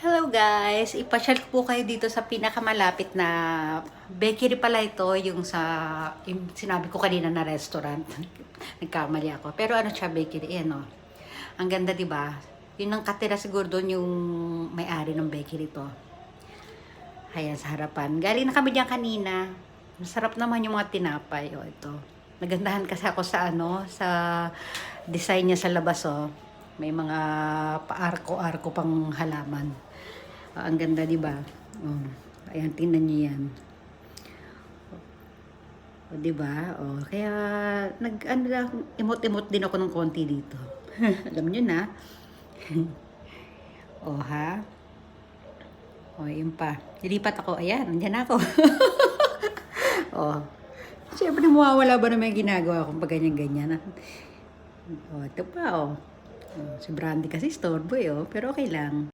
Hello guys! Ipasyal ko po kayo dito sa pinakamalapit na bakery pala ito, yung sinabi ko kanina na restaurant. Nagkamali ako. Pero ano siya, bakery, ano. Ang ganda, 'di ba? Yun ang katira siguro doon yung may-ari ng bakery to. Ayan, sa harapan. Galing na kami diyan kanina. Masarap naman yung mga tinapay. O, ito. Nagandahan kasi ako sa design niya sa labas, oh. May mga paarko-arko pang halaman. Ang ganda, di ba? Oh, ayan, tingnan niyo yan. O, di ba? Oh, kaya ano lang, imot-imot din ako ng konti dito. Alam niyo na. Oh, ha? Oh, yun pa. Nilipat ako. Ayan, nandiyan ako. Oh. Siyempre, mawawala ba naman yung ginagawa kung pag ganyan-ganyan? Oh, ito pa, oh. Oh, si Brandy kasi storeboy, oh. Pero okay lang.